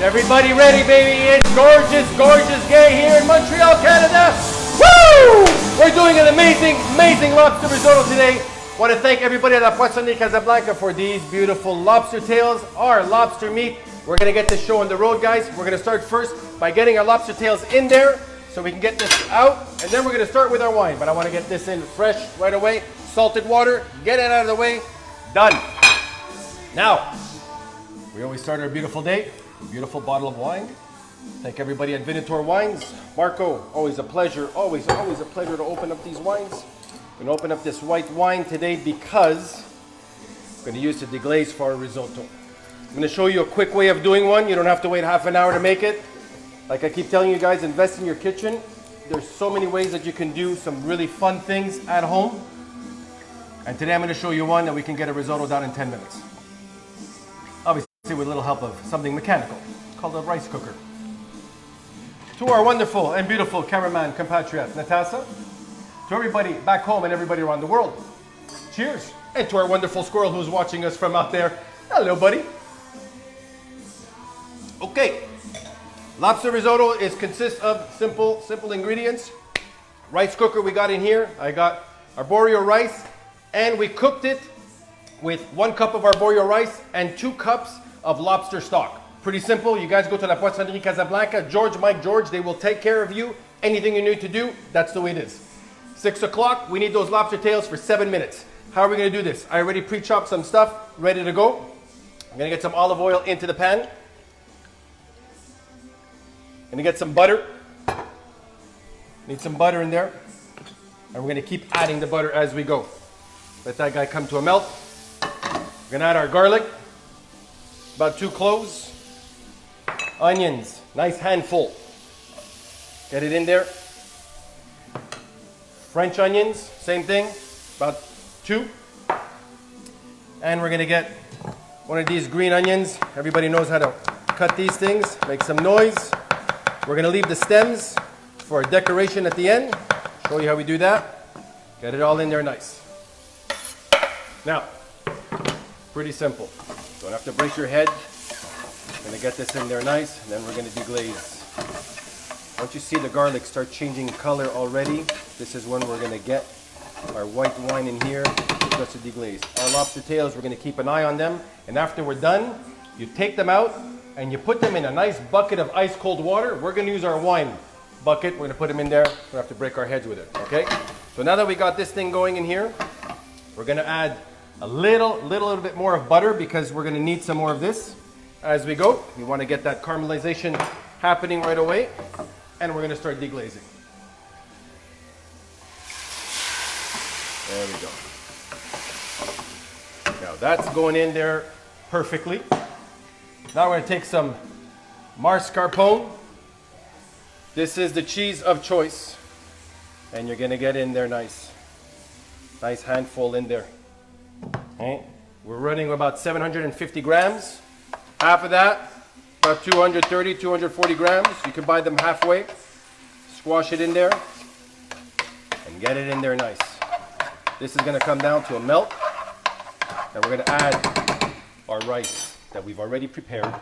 Everybody ready, baby? It's gorgeous, gorgeous day here in Montreal, Canada. Woo! We're doing an amazing, amazing lobster risotto today. Want to thank everybody at La Poissonnerie Casablanca for these beautiful lobster tails, our lobster meat. We're going to get this show on the road, guys. We're going to start first by getting our lobster tails in there so we can get this out, and then we're going to start with our wine. But I want to get this in fresh right away. Salted water, get it out of the way. Done. Now, we always start our beautiful day. Beautiful bottle of wine. Thank everybody at Venator Wines. Marco, always a pleasure, always a pleasure to open up these wines. I'm going to open up this white wine today because I'm going to use to deglaze for our risotto. I'm going to show you a quick way of doing one. You don't have to wait half an hour to make it. Like I keep telling you guys, invest in your kitchen. There's so many ways that you can do some really fun things at home. And today I'm going to show you one that we can get a risotto done in 10 minutes. Obviously with a little help of something mechanical called a rice cooker. To our wonderful and beautiful cameraman compatriot Natasha, to everybody back home and everybody around the world, cheers. And to our wonderful squirrel who's watching us from out there, hello buddy. Okay, lobster risotto consists of simple ingredients. Rice cooker we got in here. I got arborio rice, and we cooked it with 1 cup of arborio rice and 2 cups of lobster stock. Pretty simple. You guys go to La Poissonnerie Casablanca, Mike George, they will take care of you. Anything you need to do, that's the way it is. 6 o'clock, we need those lobster tails for 7 minutes. How are we going to do this? I already pre-chopped some stuff, ready to go. I'm going to get some olive oil into the pan. Going to get some butter. Need some butter in there. And we're going to keep adding the butter as we go. Let that guy come to a melt. We're going to add our garlic. About 2 cloves. Onions, nice handful. Get it in there. French onions, same thing, about 2. And we're gonna get one of these green onions. Everybody knows how to cut these things, make some noise. We're gonna leave the stems for a decoration at the end. Show you how we do that. Get it all in there nice. Now, pretty simple. Don't have to brace your head. I'm gonna get this in there nice, and then we're gonna deglaze. Once you see the garlic start changing color already, this is when we're gonna get our white wine in here just to deglaze. Our lobster tails, we're gonna keep an eye on them, and after we're done, you take them out and you put them in a nice bucket of ice cold water. We're gonna use our wine bucket. We're gonna put them in there. We don't have to break our heads with it, okay? So now that we got this thing going in here, we're gonna add a little bit more of butter because we're gonna need some more of this as we go. We wanna get that caramelization happening right away, and we're gonna start deglazing. There we go. Now that's going in there perfectly. Now we're gonna take some mascarpone. This is the cheese of choice, and you're gonna get in there nice handful in there. Okay. We're running about 750 grams. Half of that, about 230, 240 grams. You can buy them halfway. Squash it in there and get it in there nice. This is going to come down to a melt. And we're going to add our rice that we've already prepared.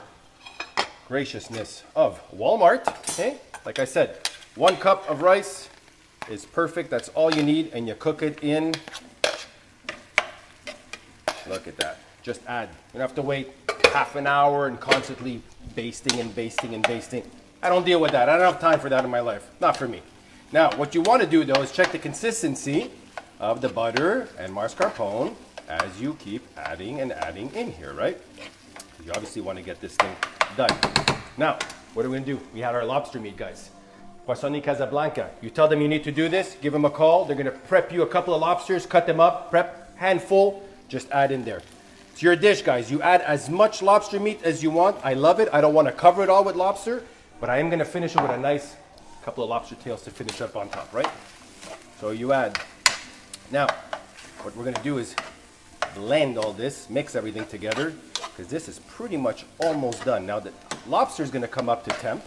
Graciousness of Walmart. Okay? Like I said, 1 cup of rice is perfect. That's all you need, and you cook it in. Look at that. Just add. You don't have to wait half an hour and constantly basting and basting and basting. I don't deal with that. I don't have time for that in my life. Not for me. Now, what you want to do though is check the consistency of the butter and mascarpone as you keep adding and adding in here, right? You obviously want to get this thing done. Now, what are we going to do? We had our lobster meat, guys. Poissonnerie Casablanca. You tell them you need to do this, give them a call. They're going to prep you a couple of lobsters, cut them up, prep, handful. Just add in there. It's your dish, guys. You add as much lobster meat as you want. I love it. I don't want to cover it all with lobster, but I am going to finish it with a nice couple of lobster tails to finish up on top, right? So you add. Now, what we're going to do is blend all this, mix everything together, because this is pretty much almost done. Now the lobster is going to come up to temp.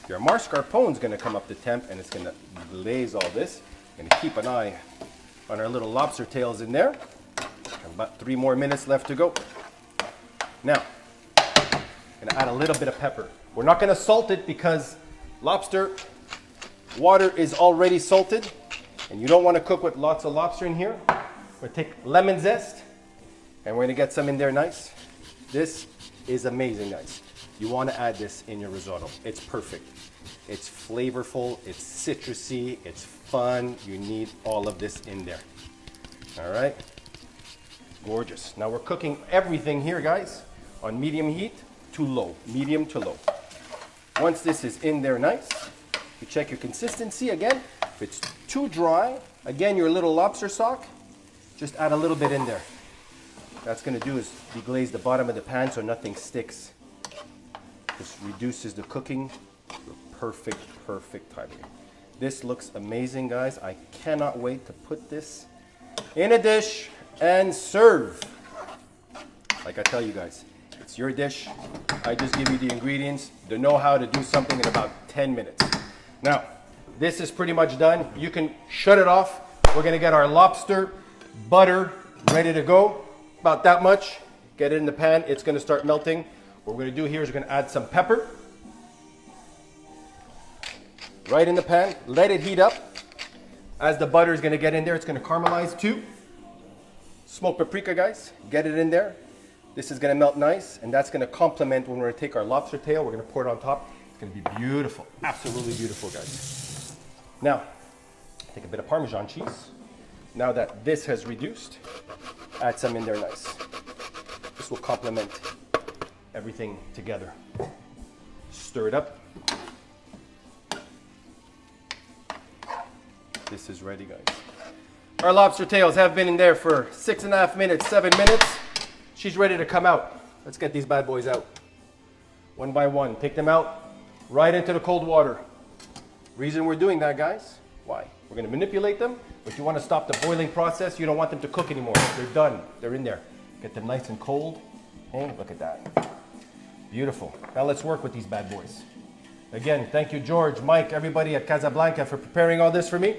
Your mascarpone is going to come up to temp, and it's going to glaze all this. Going to keep an eye on our little lobster tails in there. About 3 more minutes left to go. Now, I'm going to add a little bit of pepper. We're not going to salt it because lobster water is already salted, and you don't want to cook with lots of lobster in here. We're going to take lemon zest, and we're going to get some in there nice. This is amazing, guys. You want to add this in your risotto. It's perfect. It's flavorful, it's citrusy, it's fun. You need all of this in there. All right? Gorgeous. Now we're cooking everything here, guys, on medium heat to low, medium to low. Once this is in there nice, you check your consistency again. If it's too dry, again, your little lobster sock, just add a little bit in there. That's going to do is deglaze the bottom of the pan so nothing sticks. This reduces the cooking to a perfect, perfect timing. This looks amazing, guys. I cannot wait to put this in a dish and serve. Like I tell you guys, it's your dish. I just give you the ingredients, the know-how to do something in about 10 minutes. Now, this is pretty much done. You can shut it off. We're gonna get our lobster butter ready to go. About that much. Get it in the pan. It's gonna start melting. What we're gonna do here is we're gonna add some pepper. Right in the pan. Let it heat up. As the butter is gonna get in there, it's gonna caramelize too. Smoked paprika, guys. Get it in there. This is gonna melt nice, and that's gonna complement when we're gonna take our lobster tail. We're gonna pour it on top. It's gonna be beautiful. Absolutely beautiful, guys. Now, take a bit of Parmesan cheese. Now that this has reduced, add some in there nice. This will complement everything together. Stir it up. This is ready, guys. Our lobster tails have been in there for 6.5 minutes, 7 minutes. She's ready to come out. Let's get these bad boys out. One by one, take them out right into the cold water. Reason we're doing that, guys, why? We're gonna manipulate them, but you wanna stop the boiling process. You don't want them to cook anymore. They're done, they're in there. Get them nice and cold. Hey, look at that. Beautiful. Now let's work with these bad boys. Again, thank you, George, Mike, everybody at Casablanca for preparing all this for me.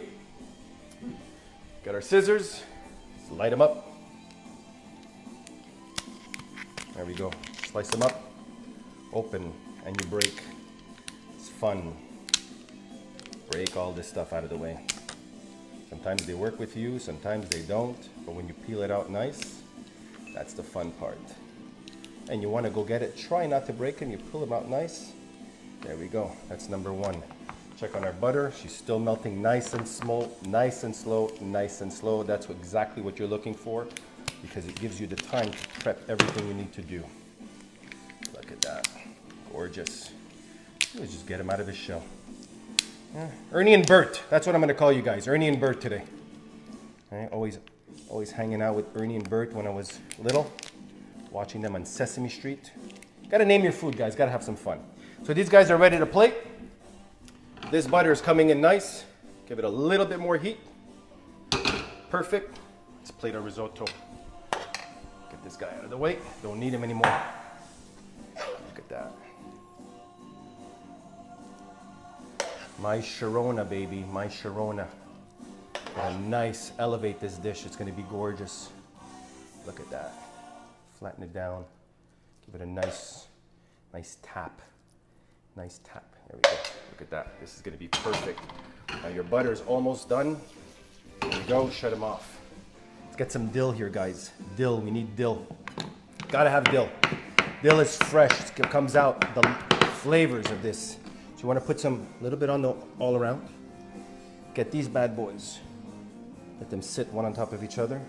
Got our scissors, let's light them up. There we go, slice them up, open, and you break. It's fun. Break all this stuff out of the way. Sometimes they work with you, sometimes they don't, but when you peel it out nice, that's the fun part. And you want to go get it, try not to break them, you pull them out nice. There we go, that's number one. Check on our butter, she's still melting nice and slow, nice and slow, nice and slow. That's exactly what you're looking for because it gives you the time to prep everything you need to do. Look at that, gorgeous. Let's just get him out of his shell. Yeah. Ernie and Bert, that's what I'm gonna call you guys, Ernie and Bert today. Right? Always hanging out with Ernie and Bert when I was little, watching them on Sesame Street. Gotta name your food, guys, gotta have some fun. So these guys are ready to plate. This butter is coming in nice. Give it a little bit more heat. Perfect. Let's plate our risotto. Get this guy out of the way. Don't need him anymore. Look at that. My Sharona, baby. My Sharona. Got a nice, elevate this dish. It's going to be gorgeous. Look at that. Flatten it down. Give it a nice tap. Nice tap. There we go. Look at that. This is going to be perfect. Now your butter is almost done. There we go. Shut them off. Let's get some dill here, guys. Dill. We need dill. Gotta have dill. Dill is fresh. It comes out the flavors of this. So you want to put some little bit on the all around. Get these bad boys. Let them sit one on top of each other.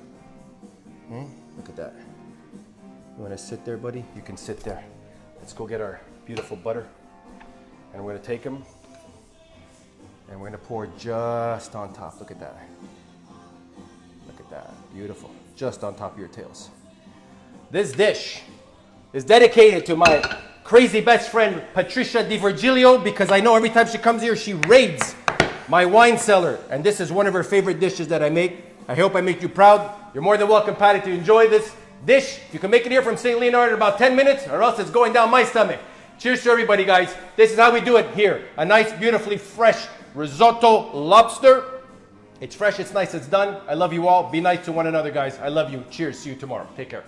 Okay. Look at that. You want to sit there, buddy? You can sit there. Let's go get our beautiful butter. And we're going to take them and we're going to pour just on top. Look at that. Look at that. Beautiful. Just on top of your tails. This dish is dedicated to my crazy best friend, Patricia Di Virgilio, because I know every time she comes here, she raids my wine cellar. And this is one of her favorite dishes that I make. I hope I make you proud. You're more than welcome, Patty, to enjoy this dish. You can make it here from St. Leonard in about 10 minutes, or else it's going down my stomach. Cheers to everybody, guys. This is how we do it here. A nice, beautifully fresh risotto lobster. It's fresh, it's nice, it's done. I love you all. Be nice to one another, guys. I love you. Cheers. See you tomorrow. Take care.